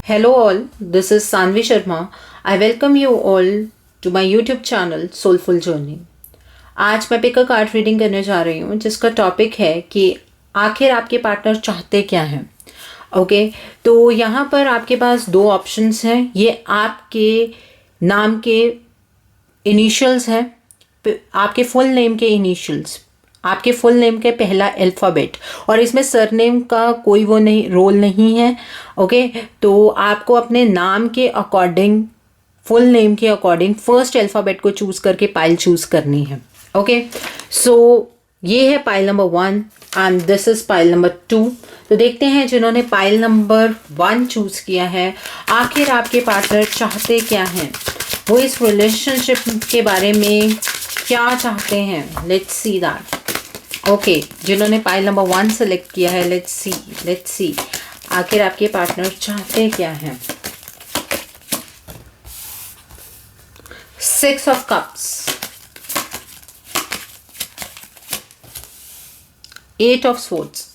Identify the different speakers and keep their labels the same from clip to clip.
Speaker 1: Hello all, this is Sanvi Sharma. I welcome you all to my YouTube channel Soulful Journey. आज मैं pick a card reading करने जा रही हूँ जिसका टॉपिक है कि आखिर आपके पार्टनर चाहते क्या हैं. ओके तो यहाँ पर आपके पास दो ऑप्शंस हैं. ये आपके नाम के इनिशियल्स हैं, आपके फुल नेम के इनिशियल्स, आपके फुल नेम के पहला अल्फ़ाबेट, और इसमें सरनेम का कोई वो नहीं रोल नहीं है. ओके तो आपको अपने नाम के अकॉर्डिंग, फुल नेम के अकॉर्डिंग फर्स्ट अल्फ़ाबेट को चूज़ करके पाइल चूज़ करनी है. ओके सो ये है pile number 1 and this is pile number 2. तो देखते हैं जिन्होंने पाइल नंबर 1 चूज़ किया है आखिर आपके पार्टनर चाहते क्या हैं, वो इस रिलेशनशिप के बारे में क्या चाहते हैं. Let's see that. ओके जिन्होंने पाइल नंबर 1 सेलेक्ट किया है, लेट्स सी आखिर आपके पार्टनर चाहते क्या हैं. 6 of cups, 8 of swords,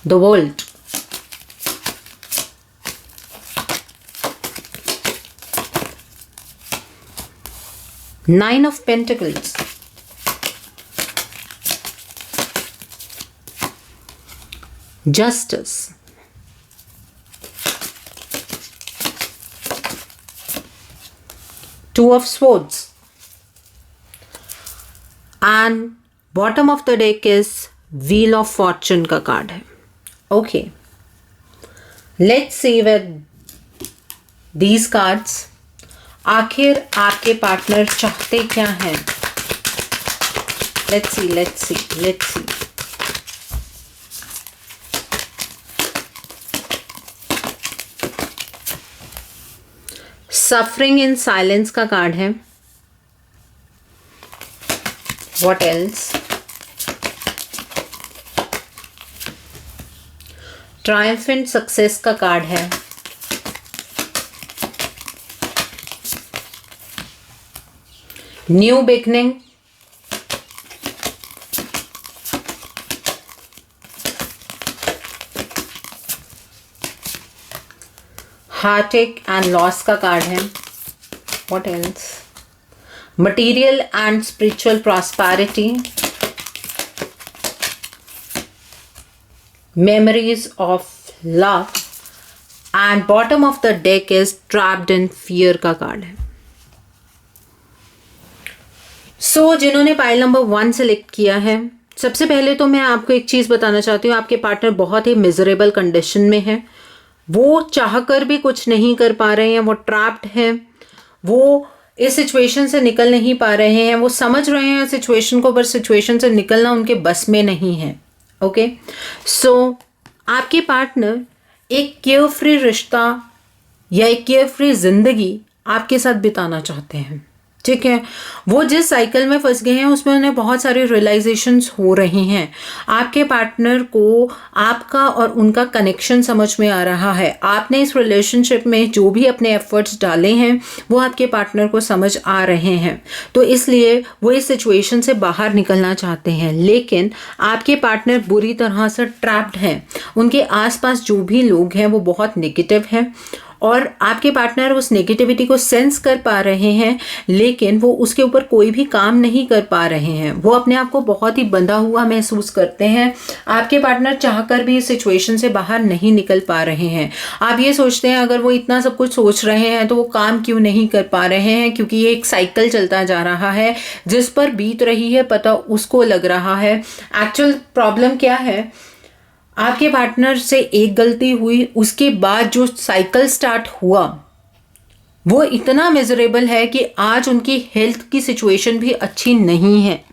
Speaker 1: the world, Nine of Pentacles, Justice, Two of Swords, and bottom of the deck is Wheel of Fortune का card है. Okay, let's see with these cards आखिर आपके partner चाहते क्या हैं. Let's see. Suffering in silence का card है. What else. Triumphant success का कार्ड है. New beginning, Heartect and loss का कार्ड है. What else. Material and spiritual prosperity, memories of love, and bottom of the deck is trapped in fear का card है. जिन्होंने pile number 1 select किया है, सबसे पहले तो मैं आपको एक चीज़ बताना चाहती हूँ. आपके पार्टनर बहुत ही मिजरेबल कंडीशन में है. वो चाहकर भी कुछ नहीं कर पा रहे हैं. वो ट्रैप्ड हैं. वो इस सिचुएशन से निकल नहीं पा रहे हैं. वो समझ रहे हैं सिचुएशन को, पर सिचुएशन से निकलना उनके बस में नहीं है. ओके सो आपके पार्टनर एक केयर फ्री रिश्ता या एक केयर फ्री जिंदगी आपके साथ बिताना चाहते हैं. ठीक है, वो जिस साइकिल में फंस गए हैं उसमें उन्हें बहुत सारे रियलाइजेशंस हो रही हैं. आपके पार्टनर को आपका और उनका कनेक्शन समझ में आ रहा है. आपने इस रिलेशनशिप में जो भी अपने एफर्ट्स डाले हैं वो आपके पार्टनर को समझ आ रहे हैं. तो इसलिए वो इस सिचुएशन से बाहर निकलना चाहते हैं. लेकिन आपके पार्टनर बुरी तरह से ट्रैप्ड हैं. उनके आसपास जो भी लोग हैं वो बहुत नेगेटिव हैं और आपके पार्टनर उस नेगेटिविटी को सेंस कर पा रहे हैं, लेकिन वो उसके ऊपर कोई भी काम नहीं कर पा रहे हैं. वो अपने आप को बहुत ही बंधा हुआ महसूस करते हैं. आपके पार्टनर चाहकर भी इस सिचुएशन से बाहर नहीं निकल पा रहे हैं. आप ये सोचते हैं अगर वो इतना सब कुछ सोच रहे हैं तो वो काम क्यों नहीं कर पा रहे हैं, क्योंकि ये एक साइकिल चलता जा रहा है. जिस पर बीत रही है पता उसको लग रहा है. एक्चुअल प्रॉब्लम क्या है, आपके पार्टनर से एक गलती हुई, उसके बाद जो साइकिल स्टार्ट हुआ वो इतना मिजरेबल है कि आज उनकी हेल्थ की सिचुएशन भी अच्छी नहीं है.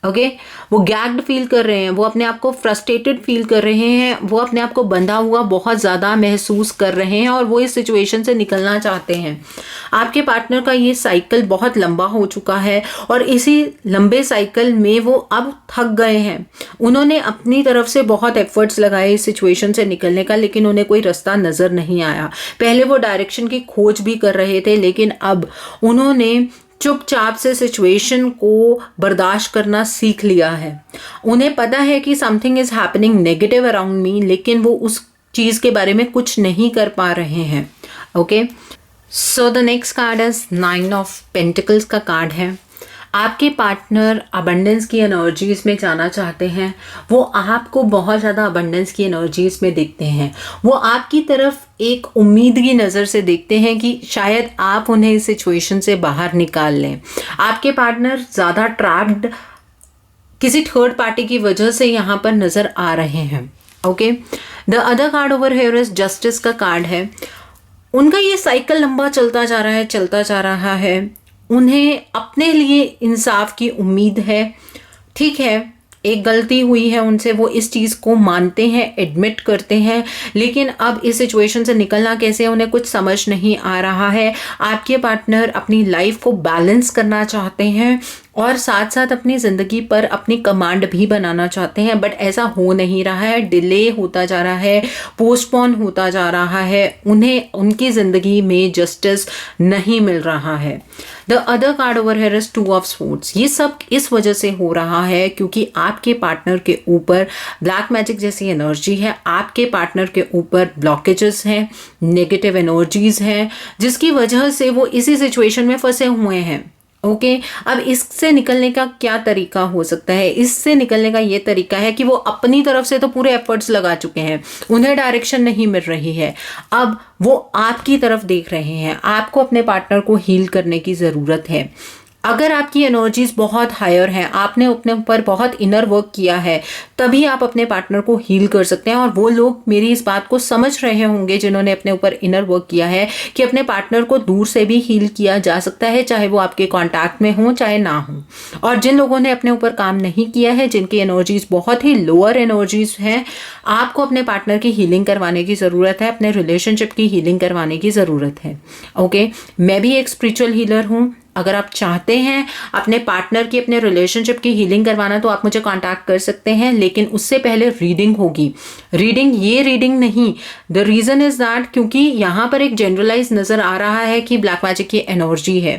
Speaker 1: ओके वो गैग्ड फील कर रहे हैं. वो अपने आप को फ्रस्ट्रेटेड फील कर रहे हैं. वो अपने आप को बंधा हुआ बहुत ज़्यादा महसूस कर रहे हैं और वो इस सिचुएशन से निकलना चाहते हैं. आपके पार्टनर का ये साइकिल बहुत लंबा हो चुका है और इसी लंबे साइकिल में वो अब थक गए हैं. उन्होंने अपनी तरफ से बहुत एफर्ट्स लगाए इस सिचुएशन से निकलने का, लेकिन उन्हें कोई रास्ता नज़र नहीं आया. पहले वो डायरेक्शन की खोज भी कर रहे थे, लेकिन अब उन्होंने चुपचाप से सिचुएशन को बर्दाश्त करना सीख लिया है। उन्हें पता है कि something is happening negative around me, लेकिन वो उस चीज़ के बारे में कुछ नहीं कर पा रहे हैं। Okay, so the next card is 9 of pentacles का कार्ड है। आपके पार्टनर अबंडेंस की एनर्जीज में जाना चाहते हैं। वो आपको बहुत ज़्यादा अबंडेंस की एनर्जीज में देखते हैं। वो आपकी तरफ एक उम्मीद की नज़र से देखते हैं कि शायद आप उन्हें इस सिचुएशन से बाहर निकाल लें। आपके पार्टनर ज़्यादा ट्रैप्ड किसी थर्ड पार्टी की वजह से यहाँ पर नज़र आ रहे हैं। Okay, the other card over here is justice का कार्ड है। उनका ये साइकिल लंबा चलता जा रहा है। उन्हें अपने लिए इंसाफ की उम्मीद है। ठीक है, एक गलती हुई है उनसे, वो इस चीज़ को मानते हैं, एडमिट करते हैं, लेकिन अब इस सिचुएशन से निकलना कैसे उन्हें कुछ समझ नहीं आ रहा है। आपके पार्टनर अपनी लाइफ को बैलेंस करना चाहते हैं और साथ साथ अपनी ज़िंदगी पर अपनी कमांड भी बनाना चाहते हैं, बट ऐसा हो नहीं रहा है। डिले होता जा रहा है, पोस्टपोन होता जा रहा है। उन्हें उनकी ज़िंदगी में जस्टिस नहीं मिल रहा है। The other card over here is 2 of swords. ये सब इस वजह से हो रहा है क्योंकि आपके पार्टनर के ऊपर ब्लैक मैजिक जैसी एनर्जी है। आपके पार्टनर के ऊपर ब्लॉकेजेस हैं, नेगेटिव एनर्जीज हैं, जिसकी वजह से वो इसी सिचुएशन में फंसे हुए हैं। ओके, अब इससे निकलने का क्या तरीका हो सकता है? इससे निकलने का ये तरीका है कि वो अपनी तरफ से तो पूरे एफर्ट्स लगा चुके हैं, उन्हें डायरेक्शन नहीं मिल रही है। अब वो आपकी तरफ देख रहे हैं। आपको अपने पार्टनर को हील करने की ज़रूरत है। अगर आपकी एनर्जीज बहुत हायर हैं, आपने अपने ऊपर बहुत इनर वर्क किया है, तभी आप अपने पार्टनर को हील कर सकते हैं। और वो लोग मेरी इस बात को समझ रहे होंगे जिन्होंने अपने ऊपर इनर वर्क किया है कि अपने पार्टनर को दूर से भी हील किया जा सकता है, चाहे वो आपके कॉन्टैक्ट में हो चाहे ना हो। और जिन लोगों ने अपने ऊपर काम नहीं किया है, जिनकी एनर्जीज बहुत ही लोअर एनर्जीज हैं, आपको अपने पार्टनर की हीलिंग करवाने की ज़रूरत है, अपने रिलेशनशिप की हीलिंग करवाने की ज़रूरत है। ओके, मैं भी एक स्पिरिचुअल हीलर हूँ। अगर आप चाहते हैं अपने पार्टनर की, अपने रिलेशनशिप की हीलिंग करवाना, तो आप मुझे कांटेक्ट कर सकते हैं, लेकिन उससे पहले रीडिंग होगी। ये रीडिंग नहीं, द रीज़न इज़ दैट क्योंकि यहाँ पर एक जनरलाइज नज़र आ रहा है कि ब्लैक मैजिक की एनर्जी है।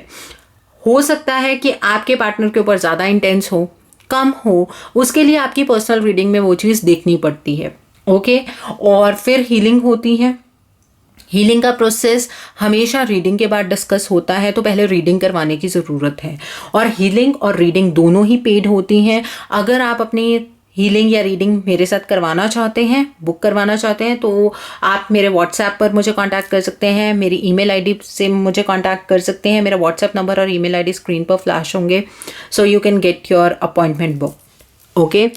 Speaker 1: हो सकता है कि आपके पार्टनर के ऊपर ज़्यादा इंटेंस हो, कम हो, उसके लिए आपकी पर्सनल रीडिंग में वो चीज़ देखनी पड़ती है। ओके, और फिर हीलिंग होती है। हीलिंग का प्रोसेस हमेशा रीडिंग के बाद डिस्कस होता है, तो पहले रीडिंग करवाने की ज़रूरत है। और हीलिंग और रीडिंग दोनों ही पेड होती हैं। अगर आप अपनी हीलिंग या रीडिंग मेरे साथ करवाना चाहते हैं, बुक करवाना चाहते हैं, तो आप मेरे व्हाट्सएप पर मुझे कांटेक्ट कर सकते हैं, मेरी ईमेल आईडी से मुझे कांटेक्ट कर सकते हैं। मेरा व्हाट्सएप नंबर और ईमेल आईडी स्क्रीन पर फ्लैश होंगे, so you can get your appointment book. Okay,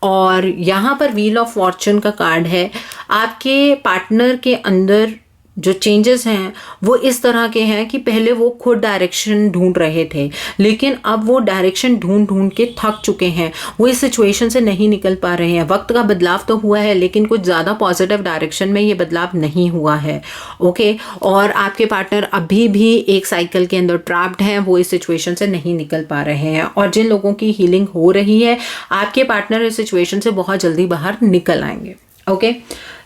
Speaker 1: और यहाँ पर व्हील ऑफ फॉर्चून का कार्ड है। आपके पार्टनर के अंदर जो चेंजेस हैं वो इस तरह के हैं कि पहले वो खुद डायरेक्शन ढूंढ रहे थे, लेकिन अब वो डायरेक्शन ढूंढ के थक चुके हैं। वो इस सिचुएशन से नहीं निकल पा रहे हैं। वक्त का बदलाव तो हुआ है, लेकिन कुछ ज़्यादा पॉजिटिव डायरेक्शन में ये बदलाव नहीं हुआ है। ओके, और आपके पार्टनर अभी भी एक साइकिल के अंदर ट्रैप्ड हैं, वो इस सिचुएशन से नहीं निकल पा रहे हैं। और जिन लोगों की हीलिंग हो रही है, आपके पार्टनर इस सिचुएशन से बहुत जल्दी बाहर निकल आएंगे। Okay,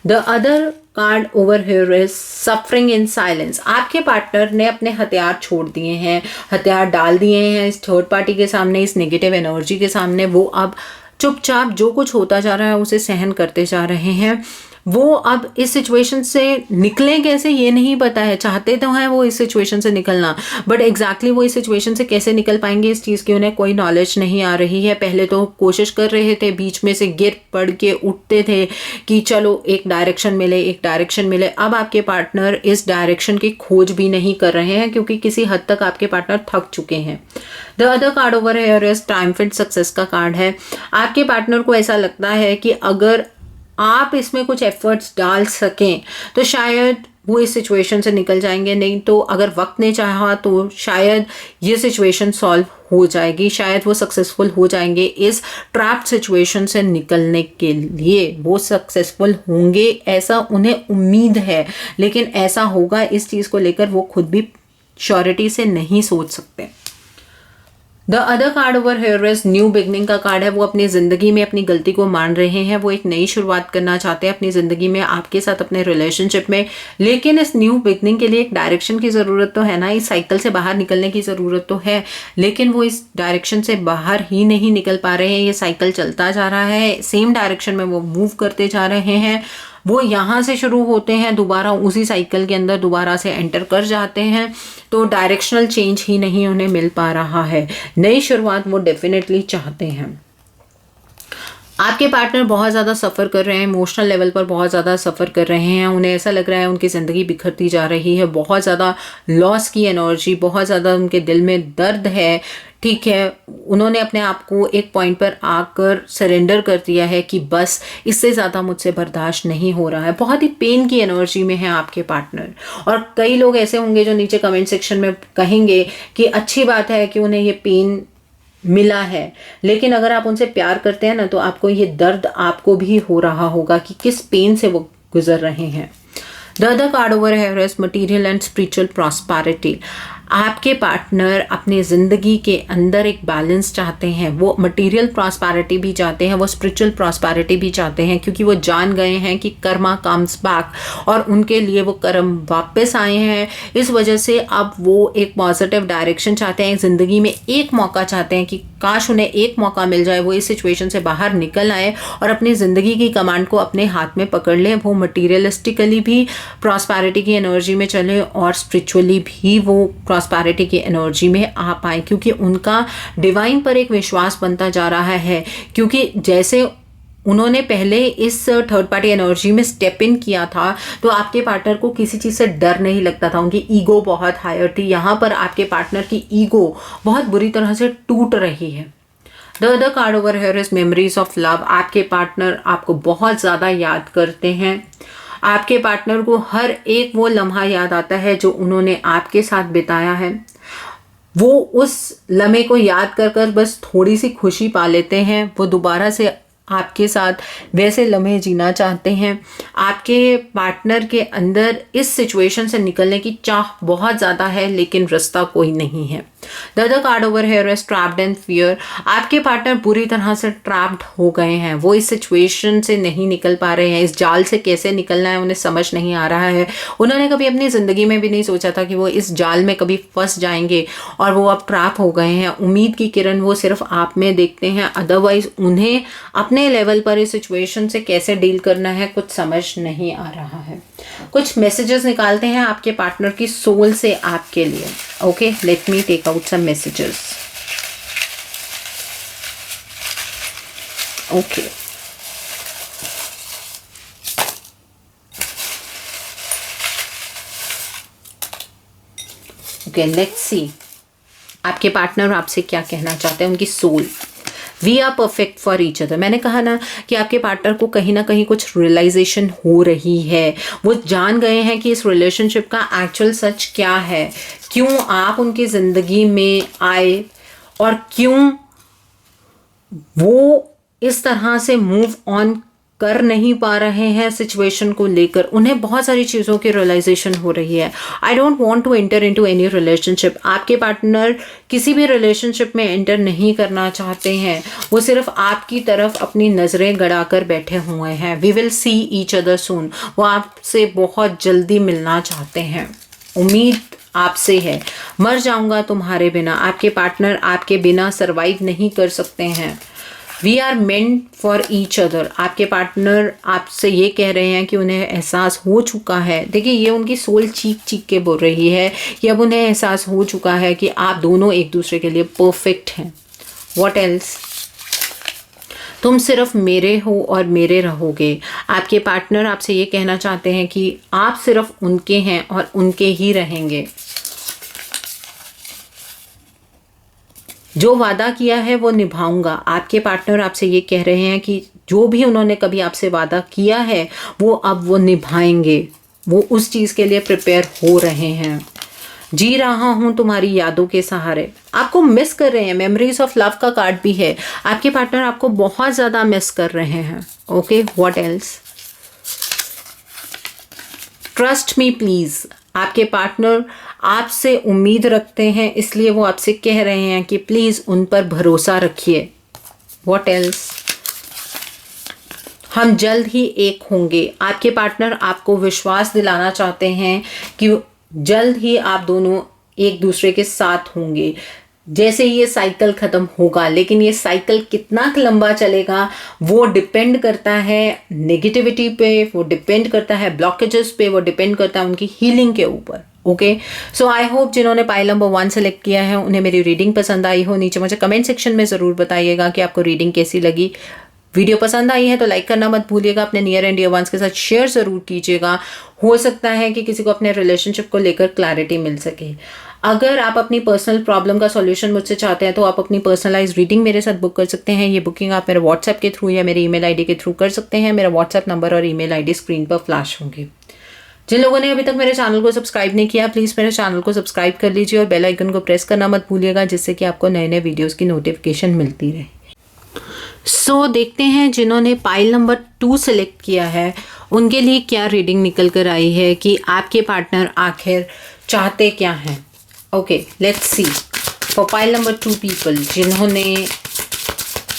Speaker 1: the other card over here is suffering in silence. आपके पार्टनर ने अपने हथियार छोड़ दिए हैं, हथियार डाल दिए हैं इस थर्ड पार्टी के सामने, इस नेगेटिव एनर्जी के सामने। वो अब चुपचाप जो कुछ होता जा रहा है उसे सहन करते जा रहे हैं। वो अब इस सिचुएशन से निकलें कैसे ये नहीं पता है। चाहते तो हैं वो इस सिचुएशन से निकलना, बट एग्जैक्टली वो इस सिचुएशन से कैसे निकल पाएंगे इस चीज़ की उन्हें कोई नॉलेज नहीं आ रही है। पहले तो कोशिश कर रहे थे, बीच में से गिर पड़ के उठते थे कि चलो एक डायरेक्शन मिले। अब आपके पार्टनर इस डायरेक्शन की खोज भी नहीं कर रहे हैं क्योंकि किसी हद तक आपके पार्टनर थक चुके हैं। The other card over here is triumphant success का कार्ड है। आपके पार्टनर को ऐसा लगता है कि अगर आप इसमें कुछ एफर्ट्स डाल सकें तो शायद वो इस सिचुएशन से निकल जाएंगे, नहीं तो अगर वक्त ने चाहा तो शायद ये सिचुएशन सॉल्व हो जाएगी, शायद वो सक्सेसफुल हो जाएंगे। इस ट्रैप्ड सिचुएशन से निकलने के लिए वो सक्सेसफुल होंगे, ऐसा उन्हें उम्मीद है, लेकिन ऐसा होगा इस चीज़ को लेकर वो खुद भी श्योरिटी से नहीं सोच सकते। The other card over here is new beginning का कार्ड है। वो अपनी ज़िंदगी में अपनी गलती को मान रहे हैं, वो एक नई शुरुआत करना चाहते हैं अपनी ज़िंदगी में आपके साथ, अपने रिलेशनशिप में। लेकिन इस न्यू बिगनिंग के लिए एक डायरेक्शन की ज़रूरत तो है ना, इस साइकिल से बाहर निकलने की ज़रूरत तो है, लेकिन वो इस डायरेक्शन से बाहर ही नहीं निकल पा रहे हैं। ये साइकिल चलता जा रहा है, सेम डायरेक्शन में वो मूव करते जा रहे हैं। वो यहाँ से शुरू होते हैं, दोबारा उसी साइकिल के अंदर दोबारा से एंटर कर जाते हैं, तो डायरेक्शनल चेंज ही नहीं उन्हें मिल पा रहा है। नई शुरुआत वो डेफिनेटली चाहते हैं। आपके पार्टनर बहुत ज़्यादा सफ़र कर रहे हैं, इमोशनल लेवल पर बहुत ज़्यादा सफ़र कर रहे हैं। उन्हें ऐसा लग रहा है उनकी ज़िंदगी बिखरती जा रही है, बहुत ज़्यादा लॉस की एनर्जी, बहुत ज़्यादा उनके दिल में दर्द है। ठीक है, उन्होंने अपने आप को एक पॉइंट पर आकर सरेंडर कर दिया है कि बस इससे ज़्यादा मुझसे बर्दाश्त नहीं हो रहा है। बहुत ही पेन की एनर्जी में है आपके पार्टनर। और कई लोग ऐसे होंगे जो नीचे कमेंट सेक्शन में कहेंगे कि अच्छी बात है कि उन्हें ये पेन मिला है, लेकिन अगर आप उनसे प्यार करते हैं ना, तो आपको ये दर्द आपको भी हो रहा होगा कि किस पेन से वो गुजर रहे हैं। The other card over here is material and spiritual prosperity. आपके पार्टनर अपने ज़िंदगी के अंदर एक बैलेंस चाहते हैं। वो मटेरियल प्रॉस्पेरिटी भी चाहते हैं, वो स्पिरिचुअल प्रॉस्पेरिटी भी चाहते हैं, क्योंकि वो जान गए हैं कि कर्मा कम्स बैक, और उनके लिए वो कर्म वापस आए हैं। इस वजह से अब वो एक पॉजिटिव डायरेक्शन चाहते हैं, ज़िंदगी में एक मौका चाहते हैं कि काश उन्हें एक मौका मिल जाए, वो इस सिचुएशन से बाहर निकल आए और अपनी ज़िंदगी की कमांड को अपने हाथ में पकड़ लें। वो मटीरियलिस्टिकली भी प्रॉस्पेरिटी की एनर्जी में चले और स्पिरिचुअली भी वो प्रॉस्पेरिटी की एनर्जी में आ पाए, क्योंकि उनका डिवाइन पर एक विश्वास बनता जा रहा है। क्योंकि जैसे उन्होंने पहले इस थर्ड पार्टी एनर्जी में स्टेप इन किया था, तो आपके पार्टनर को किसी चीज़ से डर नहीं लगता था, उनकी ईगो बहुत हायर थी। यहाँ पर आपके पार्टनर की ईगो बहुत बुरी तरह से टूट रही है। The other card over here is memories of love. आपके पार्टनर आपको बहुत ज़्यादा याद करते हैं। आपके पार्टनर को हर एक वो लम्हा याद आता है जो उन्होंने आपके साथ बिताया है। वो उस लम्हे को याद कर कर बस थोड़ी सी खुशी पा लेते हैं। वो दोबारा से आपके साथ वैसे लम्हे जीना चाहते हैं। आपके पार्टनर के अंदर इस सिचुएशन से निकलने की चाह बहुत ज़्यादा है, लेकिन रास्ता कोई नहीं है। The other card over here is trapped in fear. आपके पार्टनर बुरी तरह से ट्रैप्ड हो गए हैं, वो इस सिचुएशन से नहीं निकल पा रहे हैं। इस जाल से कैसे निकलना है उन्हें समझ नहीं आ रहा है। उन्होंने कभी अपनी ज़िंदगी में भी नहीं सोचा था कि वो इस जाल में कभी फंस जाएंगे, और वो अब ट्रैप हो गए हैं। उम्मीद की किरण वो सिर्फ आप में देखते हैं, अदरवाइज उन्हें अपने लेवल पर इस सिचुएशन से कैसे डील करना है कुछ समझ नहीं आ रहा है। कुछ मैसेजेस निकालते हैं आपके पार्टनर की सोल से आपके लिए। Okay, let me take out some messages. Okay, okay, let's see आपके पार्टनर आपसे क्या कहना चाहते हैं, उनकी soul. We are perfect for each other. मैंने कहा ना कि आपके पार्टनर को कहीं ना कहीं कुछ रियलाइजेशन हो रही है। वो जान गए हैं कि इस रिलेशनशिप का एक्चुअल सच क्या है, क्यों आप उनकी ज़िंदगी में आए, और क्यों वो इस तरह से मूव ऑन कर नहीं पा रहे हैं सिचुएशन को लेकर। उन्हें बहुत सारी चीज़ों की रियलाइजेशन हो रही है। I don't want to enter into any relationship. आपके पार्टनर किसी भी रिलेशनशिप में एंटर नहीं करना चाहते हैं, वो सिर्फ आपकी तरफ अपनी नज़रें गड़ा कर बैठे हुए हैं। We will see each other soon. वो आपसे बहुत जल्दी मिलना चाहते हैं, उम्मीद आपसे है। मर जाऊंगा तुम्हारे बिना। आपके पार्टनर आपके बिना सरवाइव नहीं कर सकते हैं। We are meant for each other. आपके पार्टनर आपसे ये कह रहे हैं कि उन्हें एहसास हो चुका है। देखिए, ये उनकी सोल चीख चीख के बोल रही है कि अब उन्हें एहसास हो चुका है कि आप दोनों एक दूसरे के लिए परफेक्ट हैं। What else? तुम सिर्फ मेरे हो और मेरे रहोगे। आपके पार्टनर आपसे ये कहना चाहते हैं कि आप सिर्फ उनके हैं और उनके ही रहेंगे। जो वादा किया है वो निभाऊंगा। आपके पार्टनर आपसे ये कह रहे हैं कि जो भी उन्होंने कभी आपसे वादा किया है वो अब वो निभाएंगे। वो उस चीज़ के लिए प्रिपेयर हो रहे हैं। जी रहा हूँ तुम्हारी यादों के सहारे। आपको मिस कर रहे हैं। मेमोरीज ऑफ लव का कार्ड भी है। आपके पार्टनर आपको बहुत ज़्यादा मिस कर रहे हैं। Okay, what else? Trust me please. आपके पार्टनर आपसे उम्मीद रखते हैं, इसलिए वो आपसे कह रहे हैं कि प्लीज उन पर भरोसा रखिए। What else? हम जल्द ही एक होंगे। आपके पार्टनर आपको विश्वास दिलाना चाहते हैं कि जल्द ही आप दोनों एक दूसरे के साथ होंगे। जैसे ये साइकिल खत्म होगा, लेकिन ये साइकिल कितना लंबा चलेगा वो डिपेंड करता है नेगेटिविटी पे, वो डिपेंड करता है ब्लॉकेजेस पे, वो डिपेंड करता है उनकी हीलिंग के ऊपर। ओके, सो आई होप जिन्होंने पाइल नंबर 1 सेलेक्ट किया है उन्हें मेरी रीडिंग पसंद आई हो। नीचे मुझे कमेंट सेक्शन में ज़रूर बताइएगा कि आपको रीडिंग कैसी लगी। वीडियो पसंद आई है तो लाइक करना मत भूलिएगा। अपने नियर एंड डियर वंस के साथ शेयर ज़रूर कीजिएगा। हो सकता है कि किसी को अपने रिलेशनशिप को लेकर क्लैरिटी मिल सके। अगर आप अपनी पर्सनल प्रॉब्लम का सॉल्यूशन मुझसे चाहते हैं तो आप अपनी पर्सनलाइज रीडिंग मेरे साथ बुक कर सकते हैं। ये बुकिंग आप मेरे व्हाट्सएप के थ्रू या मेरे ईमेल आईडी के थ्रू कर सकते हैं। मेरा व्हाट्सएप नंबर और ईमेल आईडी स्क्रीन पर फ्लैश होंगे। जिन लोगों ने अभी तक मेरे चैनल को सब्सक्राइब नहीं किया, प्लीज़ मेरे चैनल को सब्सक्राइब कर लीजिए और बेल आइकन को प्रेस करना मत भूलिएगा, जिससे कि आपको नए नए वीडियोज़ की नोटिफिकेशन मिलती रहे। सो देखते हैं जिन्होंने पाइल नंबर 2 सेलेक्ट किया है उनके लिए क्या रीडिंग निकल कर आई है कि आपके पार्टनर आखिर चाहते क्या हैं। Okay, let's C for pile number 2 people जिन्होंने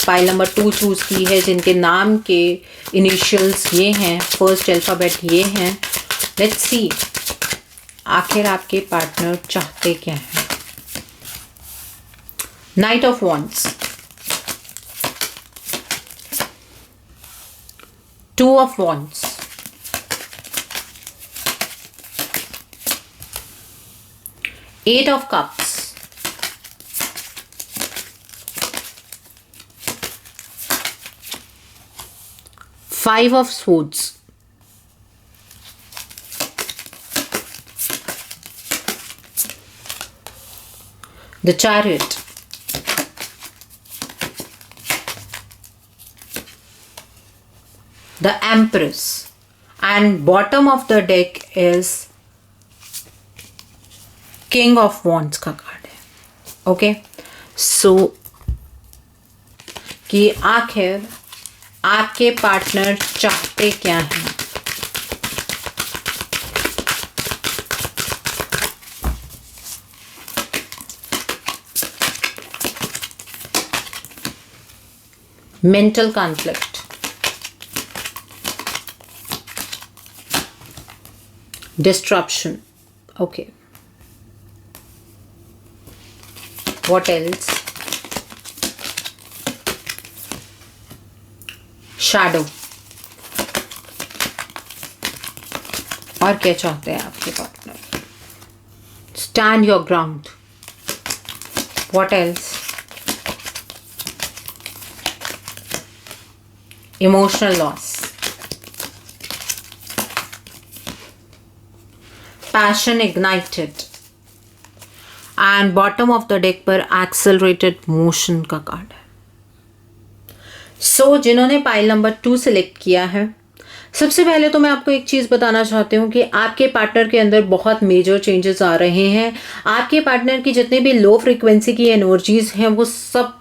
Speaker 1: पाइल नंबर 2 चूज़ की है, जिनके नाम के इनिशियल्स ये हैं, फर्स्ट अल्फ़ाबेट ये हैं। लेट्स सी आखिर आपके पार्टनर चाहते क्या हैं। Night of wands, 2 of Wands, Eight of Cups, Five of Swords, the Chariot, the Empress, and bottom of the deck is King of Wands का कार्ड है। ओके, सो कि आखिर आपके पार्टनर चाहते क्या हैं। Mental conflict, disruption. Okay, what else? Shadow. और क्या चाहते हैं आपके partner? Stand your ground. What else? Emotional loss, passion ignited, and bottom of the deck पर accelerated motion का कार्ड है। सो जिन्होंने पाइल नंबर 2 सेलेक्ट किया है, सबसे पहले तो मैं आपको एक चीज़ बताना चाहती हूँ कि आपके पार्टनर के अंदर बहुत मेजर चेंजेस आ रहे हैं। आपके पार्टनर की जितने भी लो फ्रिक्वेंसी की एनर्जीज हैं वो सब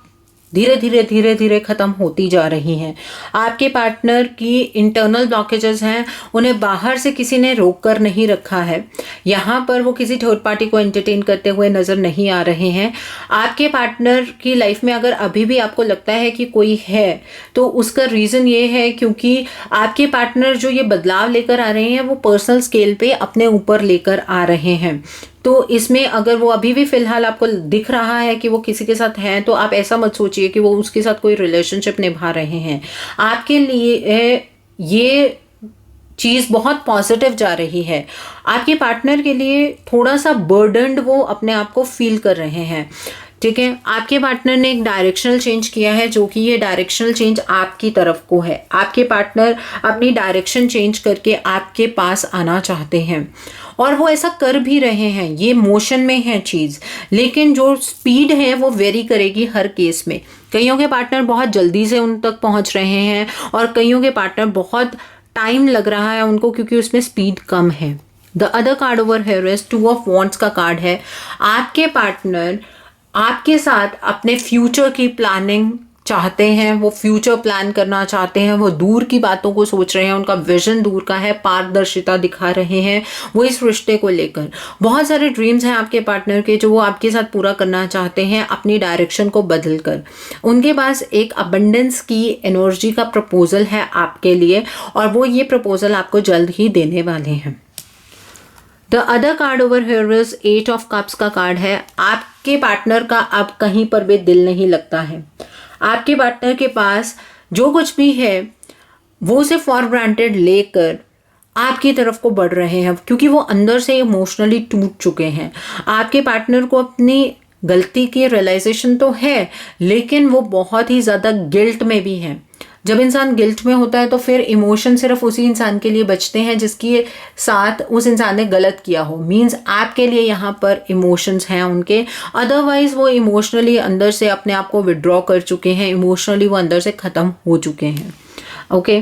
Speaker 1: धीरे धीरे ख़त्म होती जा रही हैं। आपके पार्टनर की इंटरनल ब्लॉकेजेस हैं, उन्हें बाहर से किसी ने रोक कर नहीं रखा है। यहाँ पर वो किसी थर्ड पार्टी को एंटरटेन करते हुए नज़र नहीं आ रहे हैं। आपके पार्टनर की लाइफ में अगर अभी भी आपको लगता है कि कोई है तो उसका रीज़न ये है क्योंकि आपके पार्टनर जो ये बदलाव लेकर आ रहे हैं वो पर्सनल स्केल पे अपने ऊपर लेकर आ रहे हैं। तो इसमें अगर वो अभी भी फिलहाल आपको दिख रहा है कि वो किसी के साथ हैं तो आप ऐसा मत सोचिए कि वो उसके साथ कोई रिलेशनशिप निभा रहे हैं। आपके लिए ये चीज़ बहुत पॉजिटिव जा रही है। आपके पार्टनर के लिए थोड़ा सा बर्डन्ड वो अपने आप को फील कर रहे हैं। ठीक है, आपके पार्टनर ने एक डायरेक्शनल चेंज किया है जो कि ये डायरेक्शनल चेंज आपकी तरफ को है। आपके पार्टनर अपनी डायरेक्शन चेंज करके आपके पास आना चाहते हैं और वो ऐसा कर भी रहे हैं। ये मोशन में है चीज़, लेकिन जो स्पीड है वो वेरी करेगी हर केस में। कईयों के पार्टनर बहुत जल्दी से उन तक पहुंच रहे हैं और कईयों के पार्टनर बहुत टाइम लग रहा है उनको क्योंकि उसमें स्पीड कम है। The other card over here is 2 of wands का कार्ड है। आपके पार्टनर आपके साथ अपने फ्यूचर की प्लानिंग चाहते हैं, वो फ्यूचर प्लान करना चाहते हैं, वो दूर की बातों को सोच रहे हैं, उनका विजन दूर का है, पारदर्शिता दिखा रहे हैं वो इस रिश्ते को लेकर। बहुत सारे ड्रीम्स हैं आपके पार्टनर के जो वो आपके साथ पूरा करना चाहते हैं अपनी डायरेक्शन को बदल कर। उनके पास एक अबंडेंस की एनर्जी का प्रपोजल है आपके लिए और वो ये प्रपोजल आपको जल्द ही देने वाले हैं। The other card over here is 8 of cups का कार्ड है। आपके पार्टनर का अब कहीं पर भी दिल नहीं लगता है। आपके पार्टनर के पास जो कुछ भी है वो उसे फॉर ग्रांटेड लेकर आपकी तरफ को बढ़ रहे हैं क्योंकि वो अंदर से इमोशनली टूट चुके हैं। आपके पार्टनर को अपनी गलती की रियलाइजेशन तो है लेकिन वो बहुत ही ज़्यादा गिल्ट में भी है। जब इंसान गिल्ट में होता है तो फिर इमोशन सिर्फ उसी इंसान के लिए बचते हैं जिसके साथ उस इंसान ने गलत किया हो। मीन्स आपके लिए यहाँ पर इमोशंस हैं उनके, अदरवाइज वो इमोशनली अंदर से अपने आप को विड्रॉ कर चुके हैं, इमोशनली वो अंदर से ख़त्म हो चुके हैं। ओके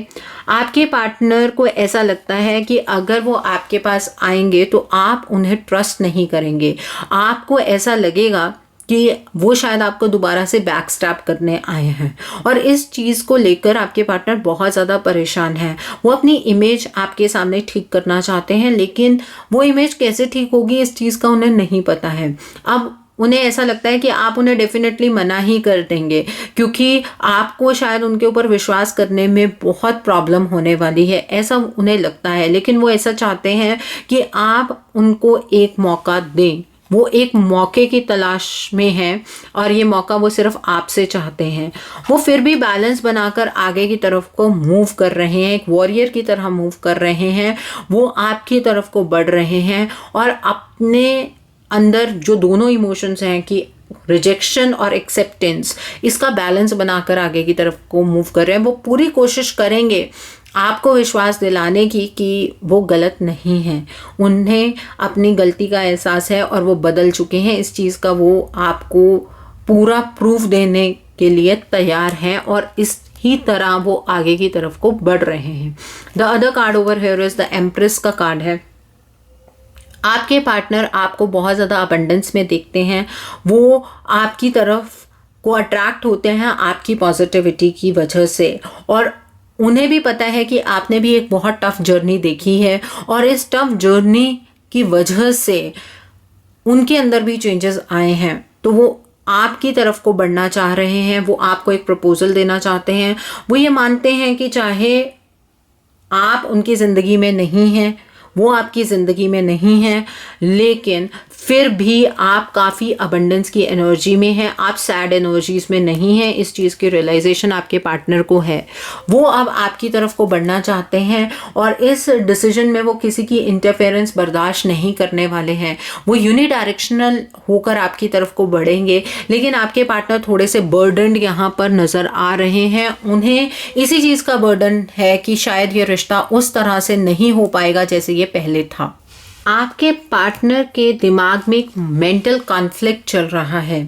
Speaker 1: आपके पार्टनर को ऐसा लगता है कि अगर वो आपके पास आएंगे तो आप उन्हें ट्रस्ट नहीं करेंगे। आपको ऐसा लगेगा कि वो शायद आपको दोबारा से बैक स्टैप करने आए हैं और इस चीज़ को लेकर आपके पार्टनर बहुत ज़्यादा परेशान है। वो अपनी इमेज आपके सामने ठीक करना चाहते हैं लेकिन वो इमेज कैसे ठीक होगी इस चीज़ का उन्हें नहीं पता है। अब उन्हें ऐसा लगता है कि आप उन्हें डेफिनेटली मना ही कर देंगे क्योंकि आपको शायद उनके ऊपर विश्वास करने में बहुत प्रॉब्लम होने वाली है, ऐसा उन्हें लगता है। लेकिन वो ऐसा चाहते हैं कि आप उनको एक मौका दें। वो एक मौके की तलाश में हैं और ये मौका वो सिर्फ आपसे चाहते हैं। वो फिर भी बैलेंस बनाकर आगे की तरफ को मूव कर रहे हैं, एक वॉरियर की तरह मूव कर रहे हैं। वो आपकी तरफ को बढ़ रहे हैं और अपने अंदर जो दोनों इमोशंस हैं कि रिजेक्शन और एक्सेप्टेंस, इसका बैलेंस बनाकर आगे की तरफ को मूव कर रहे हैं। वो पूरी कोशिश करेंगे आपको विश्वास दिलाने की कि वो गलत नहीं हैं, उन्हें अपनी गलती का एहसास है और वो बदल चुके हैं। इस चीज़ का वो आपको पूरा प्रूफ देने के लिए तैयार हैं और इस ही तरह वो आगे की तरफ को बढ़ रहे हैं। The other card over here is the empress का कार्ड है। आपके पार्टनर आपको बहुत ज़्यादा अबंडेंस में देखते हैं, वो आपकी तरफ को अट्रैक्ट होते हैं आपकी पॉजिटिविटी की वजह से और उन्हें भी पता है कि आपने भी एक बहुत टफ जर्नी देखी है और इस टफ जर्नी की वजह से उनके अंदर भी चेंजेस आए हैं तो वो आपकी तरफ को बढ़ना चाह रहे हैं। वो आपको एक प्रपोजल देना चाहते हैं। वो ये मानते हैं कि चाहे आप उनकी ज़िंदगी में नहीं हैं, वो आपकी ज़िंदगी में नहीं है, लेकिन फिर भी आप काफ़ी अबंडेंस की एनर्जी में हैं, आप सैड एनर्जीज में नहीं हैं। इस चीज़ की रियलाइजेशन आपके पार्टनर को है। वो अब आपकी तरफ को बढ़ना चाहते हैं और इस डिसीजन में वो किसी की इंटरफेरेंस बर्दाश्त नहीं करने वाले हैं। वो यूनिडायरेक्शनल होकर आपकी तरफ को बढ़ेंगे लेकिन आपके पार्टनर थोड़े से बर्डन्ड यहाँ पर नज़र आ रहे हैं। उन्हें इसी चीज़ का बर्डन है कि शायद ये रिश्ता उस तरह से नहीं हो पाएगा जैसे ये पहले था। आपके पार्टनर के दिमाग में एक मेंटल कॉन्फ्लिक्ट चल रहा है।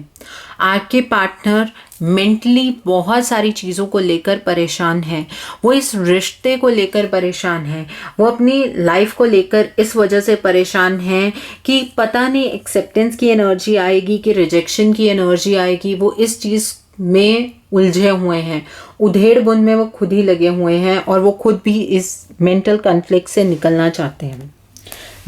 Speaker 1: आपके पार्टनर मेंटली बहुत सारी चीज़ों को लेकर परेशान है। वो इस रिश्ते को लेकर परेशान है। वो अपनी लाइफ को लेकर इस वजह से परेशान है कि पता नहीं एक्सेप्टेंस की एनर्जी आएगी कि रिजेक्शन की एनर्जी आएगी। वो इस चीज़ में उलझे हुए हैं, उधेड़ बुन में वो खुद ही लगे हुए हैं और वो खुद भी इस मेंटल कॉन्फ्लिक्ट से निकलना चाहते हैं।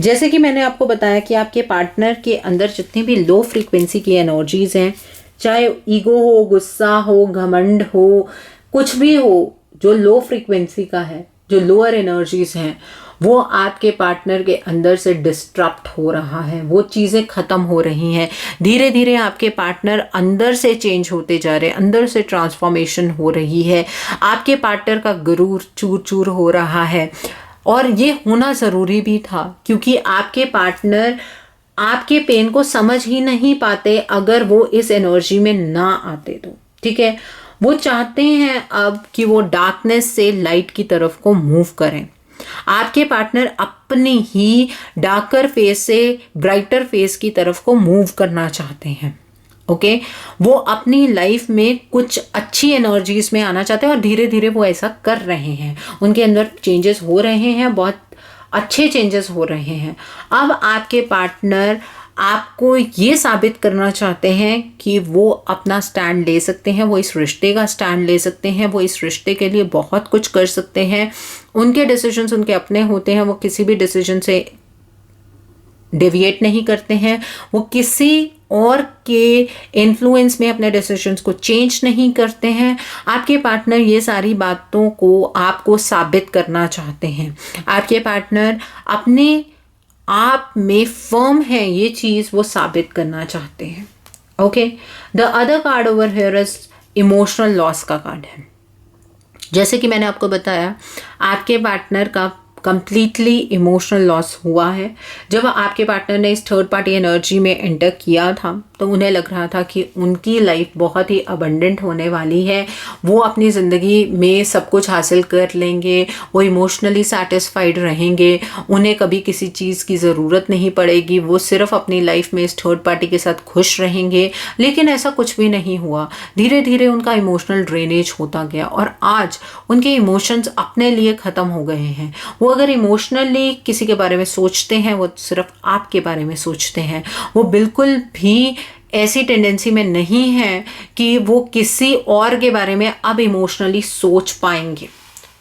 Speaker 1: जैसे कि मैंने आपको बताया कि आपके पार्टनर के अंदर जितनी भी लो फ्रीक्वेंसी की एनर्जीज हैं, चाहे ईगो हो, गुस्सा हो, घमंड हो, कुछ भी हो जो लो फ्रीक्वेंसी का है, जो लोअर एनर्जीज हैं, वो आपके पार्टनर के अंदर से डिस्ट्रप्ट हो रहा है। वो चीज़ें ख़त्म हो रही हैं। धीरे धीरे आपके पार्टनर अंदर से चेंज होते जा रहे हैं, अंदर से ट्रांसफॉर्मेशन हो रही है। आपके पार्टनर का गुरूर चूर चूर हो रहा है और ये होना ज़रूरी भी था क्योंकि आपके पार्टनर आपके पेन को समझ ही नहीं पाते अगर वो इस एनर्जी में ना आते तो। ठीक है, वो चाहते हैं अब कि वो डार्कनेस से लाइट की तरफ को मूव करें। आपके पार्टनर अपनी ही डार्कर फेस से ब्राइटर फेस की तरफ को मूव करना चाहते हैं। ओके, वो अपनी लाइफ में कुछ अच्छी एनर्जीज में आना चाहते हैं और धीरे धीरे वो ऐसा कर रहे हैं। उनके अंदर चेंजेस हो रहे हैं, बहुत अच्छे चेंजेस हो रहे हैं। अब आपके पार्टनर आपको ये साबित करना चाहते हैं कि वो अपना स्टैंड ले सकते हैं, वो इस रिश्ते का स्टैंड ले सकते हैं, वो इस रिश्ते के लिए बहुत कुछ कर सकते हैं। उनके डिसीजंस उनके अपने होते हैं, वो किसी भी डिसीजन से डेविएट नहीं करते हैं, वो किसी और के इन्फ्लुएंस में अपने डिसीजंस को चेंज नहीं करते हैं। आपके पार्टनर ये सारी बातों को आपको साबित करना चाहते हैं। आपके पार्टनर अपने आप में फर्म है, ये चीज़ वो साबित करना चाहते हैं। Okay, the other card over here is emotional loss का कार्ड है। जैसे कि मैंने आपको बताया, आपके पार्टनर का कंप्लीटली इमोशनल लॉस हुआ है। जब आपके पार्टनर ने इस थर्ड पार्टी एनर्जी में एंटर किया था तो उन्हें लग रहा था कि उनकी लाइफ बहुत ही अबंडेंट होने वाली है, वो अपनी ज़िंदगी में सब कुछ हासिल कर लेंगे, वो इमोशनली सेटिस्फाइड रहेंगे, उन्हें कभी किसी चीज़ की ज़रूरत नहीं पड़ेगी, वो सिर्फ अपनी लाइफ में इस थर्ड पार्टी के साथ खुश रहेंगे। लेकिन ऐसा कुछ भी नहीं हुआ। धीरे धीरे उनका इमोशनल ड्रेनेज होता गया और आज उनके इमोशंस अपने लिए ख़त्म हो गए हैं। वो अगर इमोशनली किसी के बारे में सोचते हैं, वो सिर्फ आपके बारे में सोचते हैं। वो बिल्कुल भी ऐसी टेंडेंसी में नहीं है कि वो किसी और के बारे में अब इमोशनली सोच पाएंगे।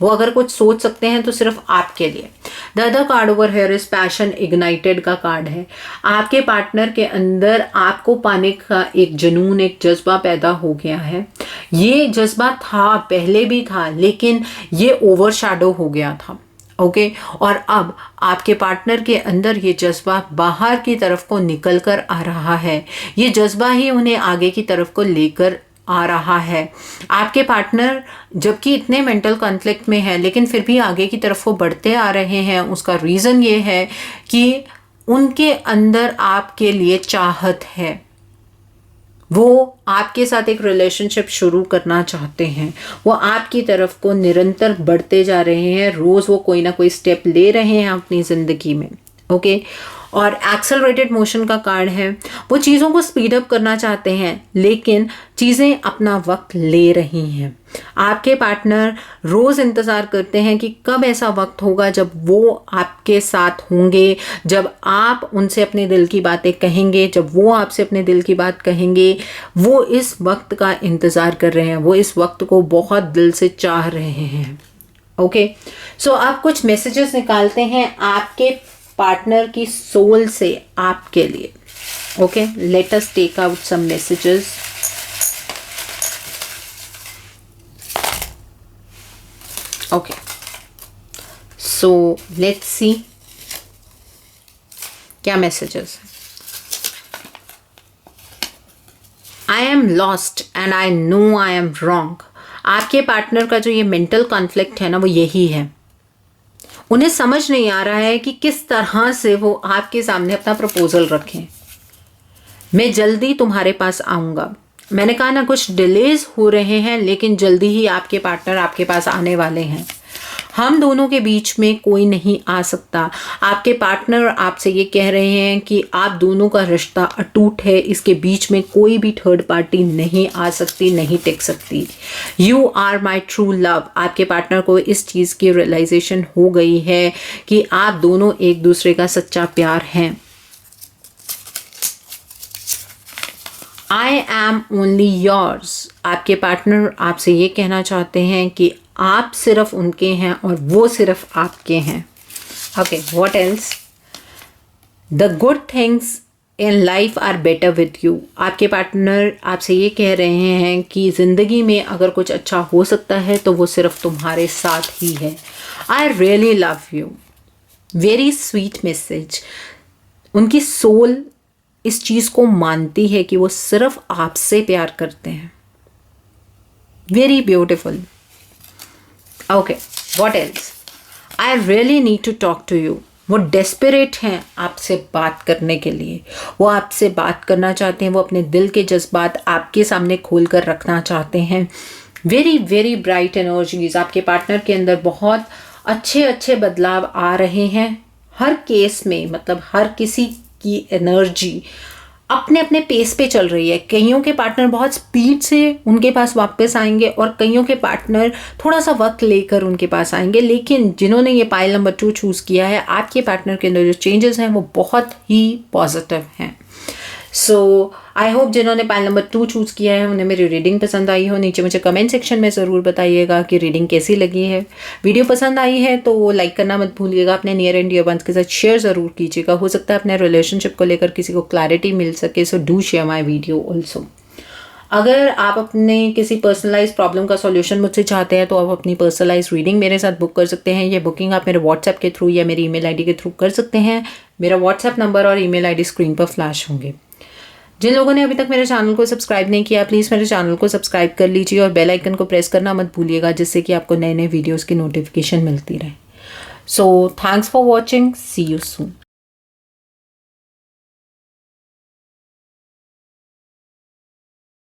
Speaker 1: वो अगर कुछ सोच सकते हैं तो सिर्फ आपके लिए। The other card over here is passion ignited का कार्ड है। आपके पार्टनर के अंदर आपको पाने का एक जुनून, एक जज्बा पैदा हो गया है। ये जज्बा था, पहले भी था, लेकिन ये ओवरशैडो हो गया था। ओके, और अब आपके पार्टनर के अंदर ये जज्बा बाहर की तरफ को निकल कर आ रहा है। ये जज्बा ही उन्हें आगे की तरफ को लेकर आ रहा है। आपके पार्टनर जबकि इतने मेंटल कॉन्फ्लिक्ट में है, लेकिन फिर भी आगे की तरफ वो बढ़ते आ रहे हैं। उसका रीज़न ये है कि उनके अंदर आपके लिए चाहत है। वो आपके साथ एक रिलेशनशिप शुरू करना चाहते हैं। वो आपकी तरफ को निरंतर बढ़ते जा रहे हैं। रोज़ वो कोई ना कोई स्टेप ले रहे हैं अपनी ज़िंदगी में। ओके, और एक्सेलरेटेड मोशन का कार्ड है। वो चीज़ों को स्पीड अप करना चाहते हैं, लेकिन चीज़ें अपना वक्त ले रही हैं। आपके पार्टनर रोज़ इंतज़ार करते हैं कि कब ऐसा वक्त होगा जब वो आपके साथ होंगे, जब आप उनसे अपने दिल की बातें कहेंगे, जब वो आपसे अपने दिल की बात कहेंगे। वो इस वक्त का इंतज़ार कर रहे हैं, वो इस वक्त को बहुत दिल से चाह रहे हैं। ओके, सो आप कुछ मैसेजेस निकालते हैं आपके पार्टनर की सोल से आपके लिए। Okay, let us take out some messages. Okay, so let's see क्या messages. I am lost and I know I am wrong. आपके पार्टनर का जो ये मेंटल कॉन्फ्लिक्ट है ना, वो यही है। उन्हें समझ नहीं आ रहा है कि किस तरह से वो आपके सामने अपना प्रपोजल रखें। मैं जल्दी तुम्हारे पास आऊँगा। मैंने कहा ना, कुछ डिलेज हो रहे हैं, लेकिन जल्दी ही आपके पार्टनर आपके पास आने वाले हैं। हम दोनों के बीच में कोई नहीं आ सकता। आपके पार्टनर आपसे ये कह रहे हैं कि आप दोनों का रिश्ता अटूट है, इसके बीच में कोई भी थर्ड पार्टी नहीं आ सकती, नहीं टिक सकती। You are my true love. आपके पार्टनर को इस चीज़ की रियलाइजेशन हो गई है कि आप दोनों एक दूसरे का सच्चा प्यार हैं। I am only yours. आपके पार्टनर आपसे ये कहना चाहते हैं कि आप सिर्फ उनके हैं और वो सिर्फ आपके हैं। Okay, what else? The good things in life are better with you. आपके पार्टनर आपसे ये कह रहे हैं कि ज़िंदगी में अगर कुछ अच्छा हो सकता है तो वो सिर्फ तुम्हारे साथ ही है। I really love you. Very sweet message. उनकी सोल इस चीज़ को मानती है कि वो सिर्फ आपसे प्यार करते हैं। Very beautiful. Okay, what else? I really need to talk to you. वो डेस्परेट हैं आपसे बात करने के लिए। वो आपसे बात करना चाहते हैं, वो अपने दिल के जज्बात आपके सामने खोल कर रखना चाहते हैं। Very very bright energies. आपके पार्टनर के अंदर बहुत अच्छे अच्छे बदलाव आ रहे हैं। हर केस में, मतलब हर किसी की एनर्जी अपने अपने पेस पे चल रही है। कईयों के पार्टनर बहुत स्पीड से उनके पास वापस आएंगे और कईयों के पार्टनर थोड़ा सा वक्त लेकर उनके पास आएंगे। लेकिन जिन्होंने ये पाइल नंबर 2 चूज़ किया है, आपके पार्टनर के अंदर जो चेंजेस हैं वो बहुत ही पॉजिटिव हैं। सो आई होप जिन्होंने पाइल नंबर 2 चूज़ किया है उन्हें मेरी रीडिंग पसंद आई हो। नीचे मुझे कमेंट सेक्शन में ज़रूर बताइएगा कि रीडिंग कैसी लगी है। वीडियो पसंद आई है तो लाइक करना मत भूलिएगा। अपने नियर एंड डियर वंस के साथ शेयर ज़रूर कीजिएगा। हो सकता है अपने रिलेशनशिप को लेकर किसी को क्लैरिटी मिल सके। So do share my video also. अगर आप अपने किसी पर्सनलाइज प्रॉब्लम का सॉल्यूशन मुझसे चाहते हैं तो आप अपनी पर्सनलाइज रीडिंग मेरे साथ बुक कर सकते हैं। ये बुकिंग आप मेरे व्हाट्सएप के थ्रू या मेरी ईमेल आईडी के थ्रू कर सकते हैं। मेरा व्हाट्सएप नंबर और ईमेल आईडी स्क्रीन पर फ्लैश होंगे। जिन लोगों ने अभी तक मेरे चैनल को सब्सक्राइब नहीं किया, प्लीज़ मेरे चैनल को सब्सक्राइब कर लीजिए और बेल आइकन को प्रेस करना मत भूलिएगा, जिससे कि आपको नए नए वीडियोज़ की नोटिफिकेशन मिलती रहे। So thanks for watching, see you soon.